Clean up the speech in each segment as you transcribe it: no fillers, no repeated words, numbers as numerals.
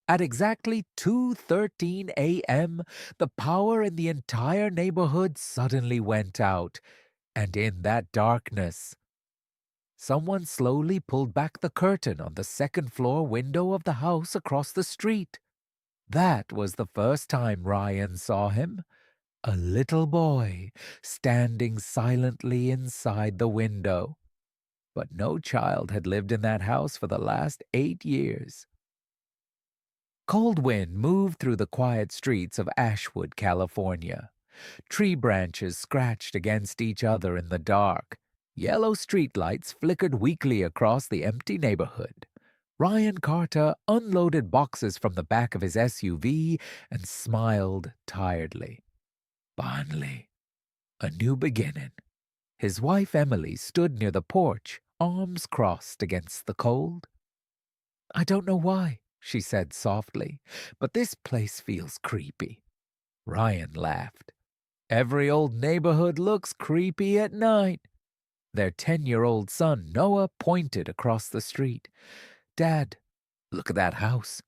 At exactly 2:13 a.m., the power in the entire neighborhood suddenly went out, and in that darkness, someone slowly pulled back the curtain on the second-floor window of the house across the street. That was the first time Ryan saw him, a little boy standing silently inside the window. But no child had lived in that house for the last 8 years. Cold wind moved through the quiet streets of Ashwood, California. Tree branches scratched against each other in the dark. Yellow streetlights flickered weakly across the empty neighborhood. Ryan Carter unloaded boxes from the back of his SUV and smiled tiredly. Finally, a new beginning. His wife Emily stood near the porch, arms crossed against the cold. "I don't know why," she said softly, "but this place feels creepy." Ryan laughed. "Every old neighborhood looks creepy at night." Their 10-year-old son, Noah, pointed across the street. "Dad, look at that house."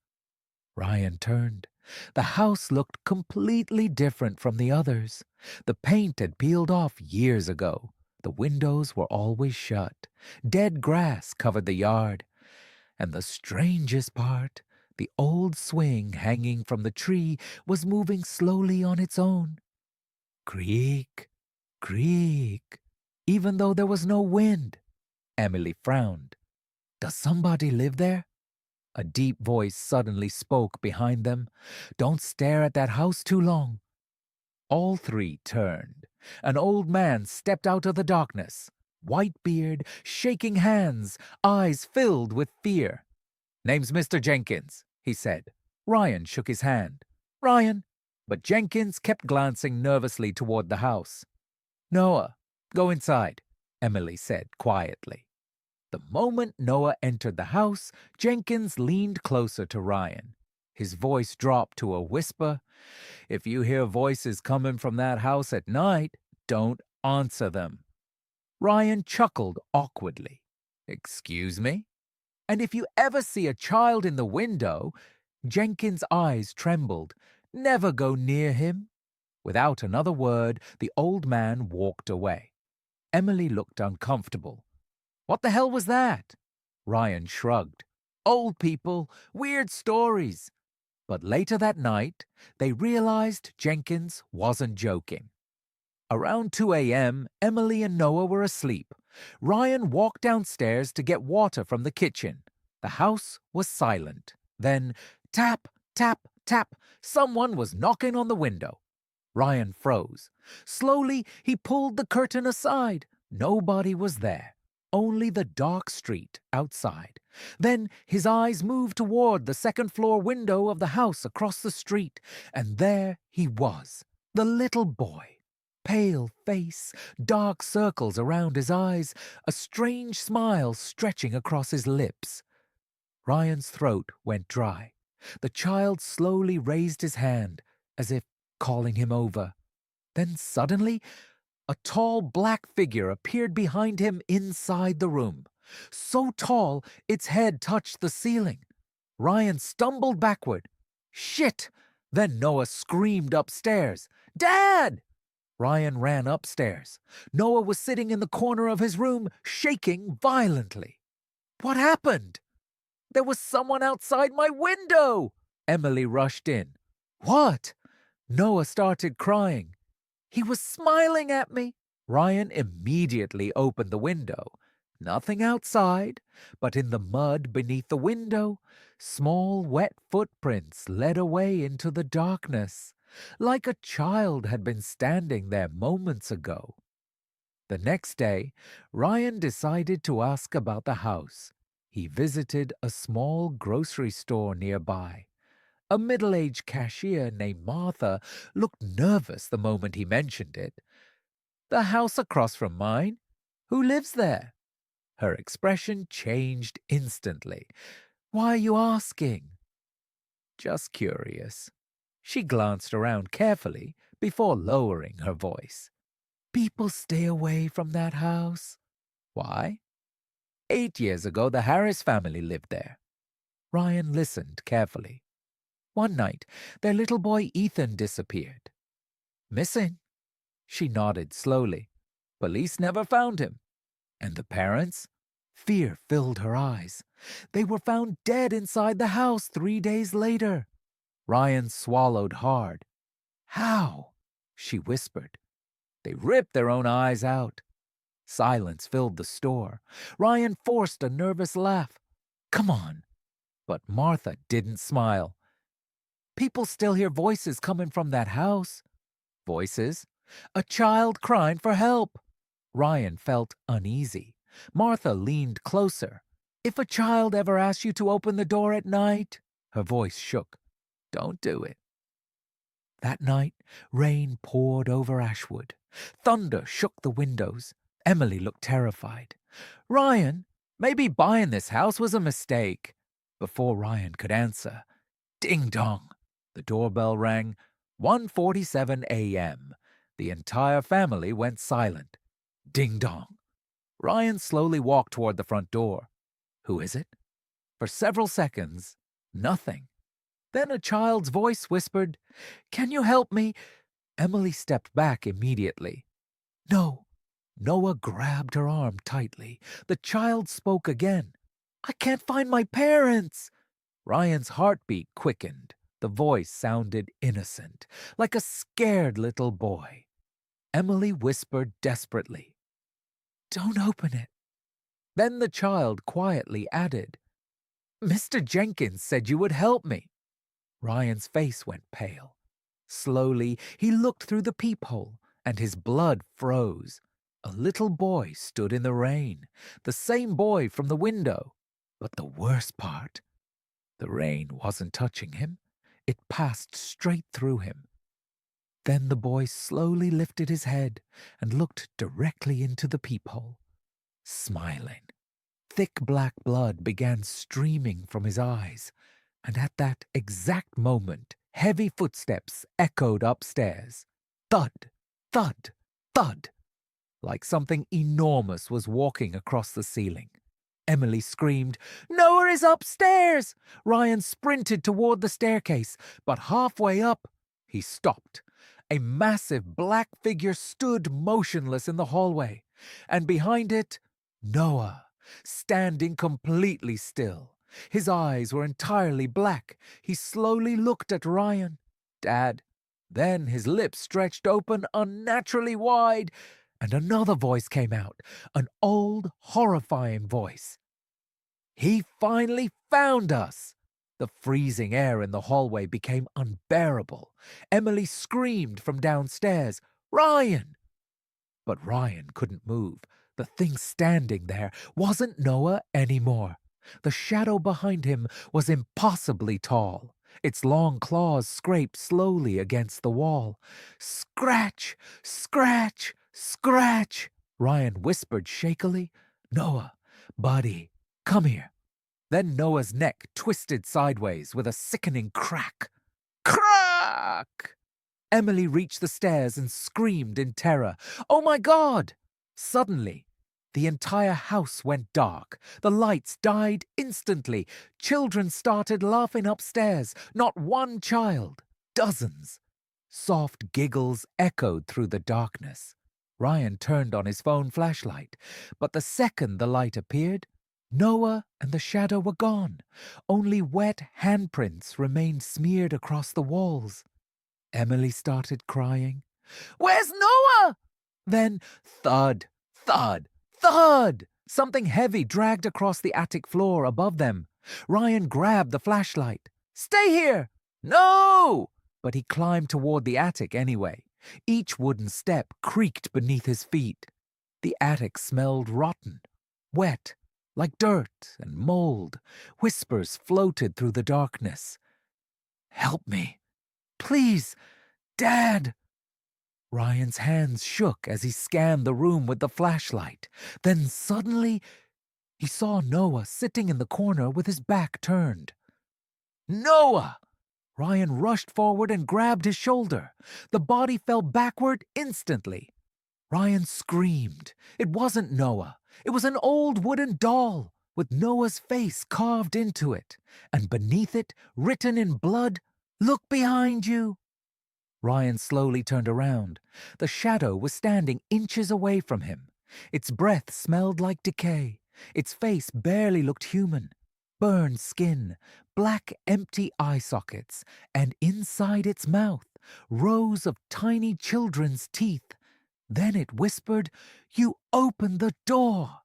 Ryan turned. The house looked completely different from the others. The paint had peeled off years ago. The windows were always shut. Dead grass covered the yard. And the strangest part, the old swing hanging from the tree was moving slowly on its own. Creak, creak, even though there was no wind. Emily frowned. "Does somebody live there?" A deep voice suddenly spoke behind them. "Don't stare at that house too long." All three turned. An old man stepped out of the darkness, white beard, shaking hands, eyes filled with fear. "Name's Mr. Jenkins," he said. Ryan shook his hand. "Ryan." But Jenkins kept glancing nervously toward the house. "Noah, go inside," Emily said quietly. The moment Noah entered the house, Jenkins leaned closer to Ryan. His voice dropped to a whisper. "If you hear voices coming from that house at night, don't answer them." Ryan chuckled awkwardly. "Excuse me?" "And if you ever see a child in the window," Jenkins' eyes trembled, "never go near him." Without another word, the old man walked away. Emily looked uncomfortable. "What the hell was that?" Ryan shrugged. "Old people, weird stories." But later that night, they realized Jenkins wasn't joking. Around 2 a.m., Emily and Noah were asleep. Ryan walked downstairs to get water from the kitchen. The house was silent. Then, tap, tap, tap, someone was knocking on the window. Ryan froze. Slowly, he pulled the curtain aside. Nobody was there. Only the dark street outside. Then his eyes moved toward the second-floor window of the house across the street, and there he was, the little boy. Pale face, dark circles around his eyes, a strange smile stretching across his lips. Ryan's throat went dry. The child slowly raised his hand, as if calling him over. Then suddenly, a tall black figure appeared behind him inside the room. So tall, its head touched the ceiling. Ryan stumbled backward. "Shit!" Then Noah screamed upstairs. "Dad!" Ryan ran upstairs. Noah was sitting in the corner of his room, shaking violently. "What happened?" "There was someone outside my window!" Emily rushed in. "What?" Noah started crying. "He was smiling at me." Ryan immediately opened the window. Nothing outside, but in the mud beneath the window, small wet footprints led away into the darkness, like a child had been standing there moments ago. The next day, Ryan decided to ask about the house. He visited a small grocery store nearby. A middle-aged cashier named Martha looked nervous the moment he mentioned it. "The house across from mine? Who lives there?" Her expression changed instantly. "Why are you asking?" "Just curious." She glanced around carefully before lowering her voice. "People stay away from that house." "Why?" "8 years ago, the Harris family lived there." Ryan listened carefully. One night, their little boy Ethan disappeared. Missing? She nodded slowly. Police never found him. And the parents? Fear filled her eyes. They were found dead inside the house 3 days later. Ryan swallowed hard. How? She whispered. They ripped their own eyes out. Silence filled the store. Ryan forced a nervous laugh. Come on. But Martha didn't smile. People still hear voices coming from that house. Voices? A child crying for help. Ryan felt uneasy. Martha leaned closer. If a child ever asks you to open the door at night, her voice shook. Don't do it. That night, rain poured over Ashwood. Thunder shook the windows. Emily looked terrified. Ryan, maybe buying this house was a mistake. Before Ryan could answer, ding dong. The doorbell rang. 1:47 a.m. The entire family went silent. Ding dong. Ryan slowly walked toward the front door. Who is it? For several seconds, nothing. Then a child's voice whispered, Can you help me? Emily stepped back immediately. No. Noah grabbed her arm tightly. The child spoke again. I can't find my parents. Ryan's heartbeat quickened. The voice sounded innocent, like a scared little boy. Emily whispered desperately, Don't open it. Then the child quietly added, Mr. Jenkins said you would help me. Ryan's face went pale. Slowly, he looked through the peephole, and his blood froze. A little boy stood in the rain, the same boy from the window. But the worst part, the rain wasn't touching him. It passed straight through him. Then the boy slowly lifted his head and looked directly into the peephole, smiling. Thick black blood began streaming from his eyes, and at that exact moment, heavy footsteps echoed upstairs. Thud, thud, thud, like something enormous was walking across the ceiling. Emily screamed, Noah is upstairs! Ryan sprinted toward the staircase, but halfway up, he stopped. A massive black figure stood motionless in the hallway, and behind it, Noah, standing completely still. His eyes were entirely black. He slowly looked at Ryan. Dad. Then his lips stretched open unnaturally wide, and another voice came out, an old, horrifying voice. He finally found us! The freezing air in the hallway became unbearable. Emily screamed from downstairs, Ryan! But Ryan couldn't move. The thing standing there wasn't Noah anymore. The shadow behind him was impossibly tall. Its long claws scraped slowly against the wall. Scratch! Scratch! Scratch! Ryan whispered shakily. Noah, buddy, come here. Then Noah's neck twisted sideways with a sickening crack. Crack! Emily reached the stairs and screamed in terror. Oh my God! Suddenly, the entire house went dark. The lights died instantly. Children started laughing upstairs. Not one child. Dozens. Soft giggles echoed through the darkness. Ryan turned on his phone flashlight, but the second the light appeared, Noah and the shadow were gone. Only wet handprints remained smeared across the walls. Emily started crying. Where's Noah? Then thud, thud, thud! Something heavy dragged across the attic floor above them. Ryan grabbed the flashlight. Stay here! No! But he climbed toward the attic anyway. Each wooden step creaked beneath his feet. The attic smelled rotten, wet, like dirt and mold. Whispers floated through the darkness. Help me. Please, Dad. Ryan's hands shook as he scanned the room with the flashlight. Then suddenly, he saw Noah sitting in the corner with his back turned. Noah! Ryan rushed forward and grabbed his shoulder. The body fell backward instantly. Ryan screamed. It wasn't Noah. It was an old wooden doll with Noah's face carved into it, and beneath it, written in blood, Look behind you! Ryan slowly turned around. The shadow was standing inches away from him. Its breath smelled like decay. Its face barely looked human. Burned skin, black empty eye sockets, and inside its mouth, rows of tiny children's teeth. Then it whispered, "You opened the door!"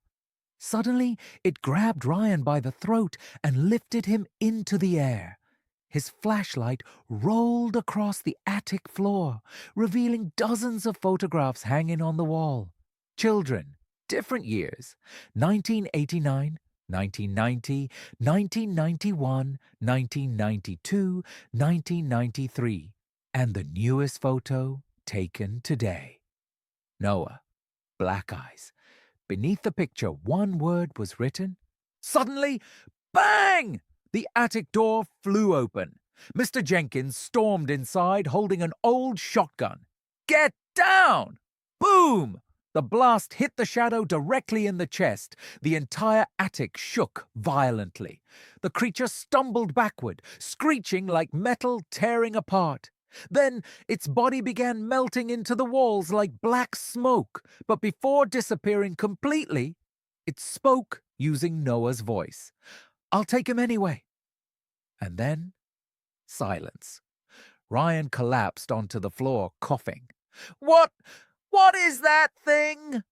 Suddenly, it grabbed Ryan by the throat and lifted him into the air. His flashlight rolled across the attic floor, revealing dozens of photographs hanging on the wall. Children, different years, 1989, 1990, 1991, 1992, 1993, and the newest photo taken today. Noah, black eyes. Beneath the picture, one word was written. Suddenly, bang! The attic door flew open. Mr. Jenkins stormed inside holding an old shotgun. Get down! Boom! The blast hit the shadow directly in the chest. The entire attic shook violently. The creature stumbled backward, screeching like metal tearing apart. Then its body began melting into the walls like black smoke, but before disappearing completely, it spoke using Noah's voice. "I'll take him anyway." And then, silence. Ryan collapsed onto the floor, coughing. What is that thing?"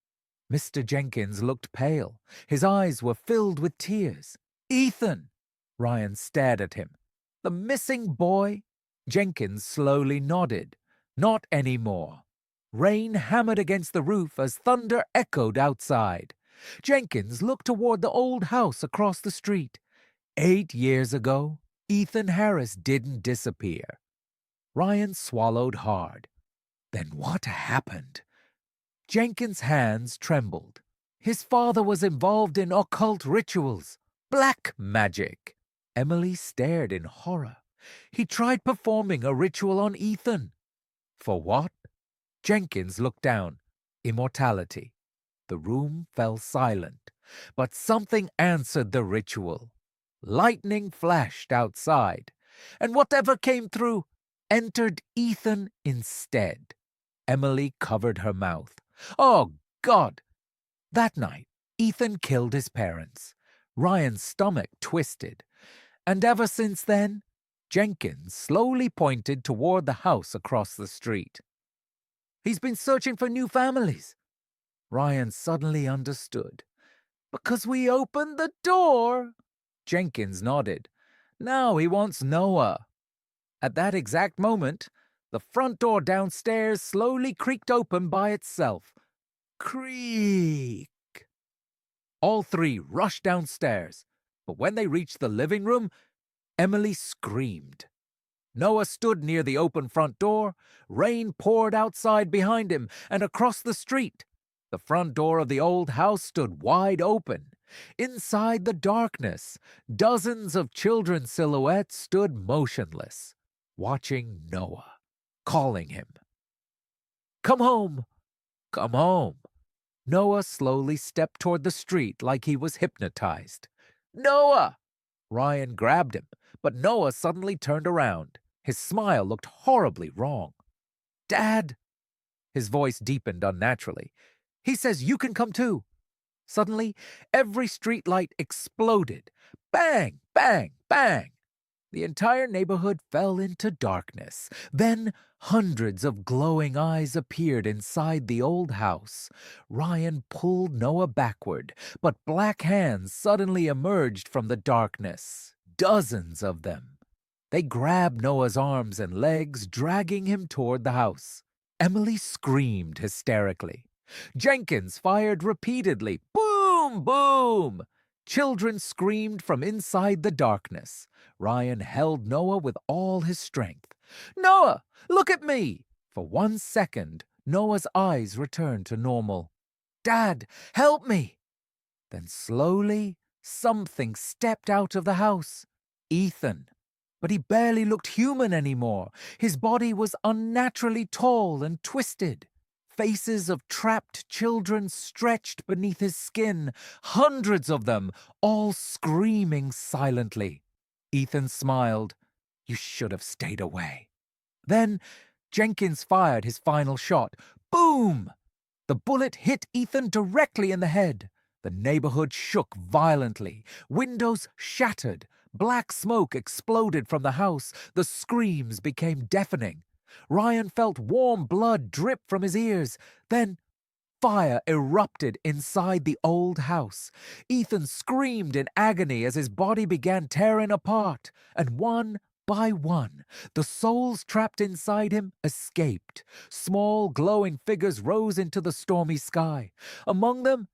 Mr. Jenkins looked pale. His eyes were filled with tears. "Ethan!" Ryan stared at him. "The missing boy?" Jenkins slowly nodded. "Not anymore." Rain hammered against the roof as thunder echoed outside. Jenkins looked toward the old house across the street. 8 years ago, Ethan Harris didn't disappear. Ryan swallowed hard. Then what happened? Jenkins' hands trembled. His father was involved in occult rituals, black magic. Emily stared in horror. He tried performing a ritual on Ethan. For what? Jenkins looked down. Immortality. The room fell silent, but something answered the ritual. Lightning flashed outside, and whatever came through entered Ethan instead. Emily covered her mouth. Oh, God! That night, Ethan killed his parents. Ryan's stomach twisted. And ever since then, Jenkins slowly pointed toward the house across the street. "He's been searching for new families." Ryan suddenly understood. "Because we opened the door." Jenkins nodded. "Now he wants Noah." At that exact moment, the front door downstairs slowly creaked open by itself. Creak! All three rushed downstairs, but when they reached the living room, Emily screamed. Noah stood near the open front door. Rain poured outside behind him and across the street. The front door of the old house stood wide open. Inside the darkness, dozens of children's silhouettes stood motionless, watching Noah, calling him. "Come home! Come home!" Noah slowly stepped toward the street like he was hypnotized. "Noah!" Ryan grabbed him, but Noah suddenly turned around. His smile looked horribly wrong. "Dad!" His voice deepened unnaturally. "He says you can come too." Suddenly, every streetlight exploded. Bang! Bang! Bang! The entire neighborhood fell into darkness. Then hundreds of glowing eyes appeared inside the old house. Ryan pulled Noah backward, but black hands suddenly emerged from the darkness. Dozens of them. They grabbed Noah's arms and legs, dragging him toward the house. Emily screamed hysterically. Jenkins fired repeatedly. Boom! Boom! Children screamed from inside the darkness. Ryan held Noah with all his strength. "Noah, look at me!" For 1 second, Noah's eyes returned to normal. "Dad, help me!" Then slowly, something stepped out of the house. Ethan. But he barely looked human anymore. His body was unnaturally tall and twisted. Faces of trapped children stretched beneath his skin, hundreds of them, all screaming silently. Ethan smiled. You should have stayed away." Then Jenkins fired his final shot. Boom! The bullet hit Ethan directly in the head. The neighborhood shook violently. Windows shattered. Black smoke exploded from the house. The screams became deafening. Ryan felt warm blood drip from his ears. Then fire erupted inside the old house. Ethan screamed in agony as his body began tearing apart, and one by one, the souls trapped inside him escaped. Small, glowing figures rose into the stormy sky. Among them,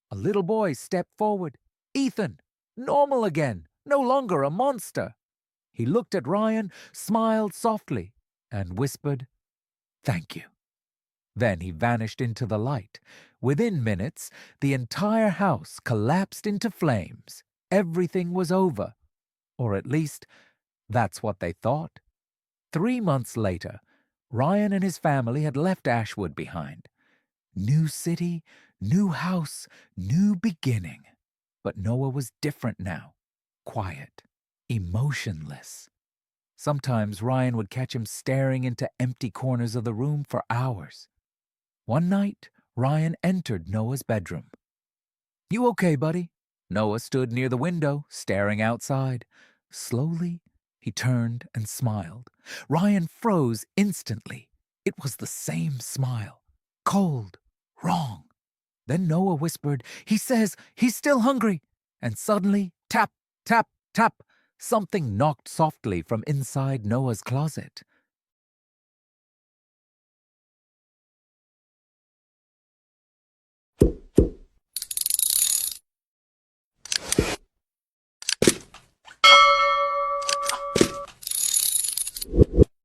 a little boy stepped forward. Ethan, normal again, no longer a monster. He looked at Ryan, smiled softly, and whispered, "Thank you." Then he vanished into the light. Within minutes, the entire house collapsed into flames. Everything was over. Or at least, that's what they thought. 3 months later, Ryan and his family had left Ashwood behind. New city, new house, new beginning. But Noah was different now. Quiet, emotionless. Sometimes Ryan would catch him staring into empty corners of the room for hours. One night, Ryan entered Noah's bedroom. "You okay, buddy?" Noah stood near the window, staring outside. Slowly, he turned and smiled. Ryan froze instantly. It was the same smile. Cold, wrong. Then Noah whispered, "He says he's still hungry." And suddenly, tap, tap, tap, something knocked softly from inside Noah's closet.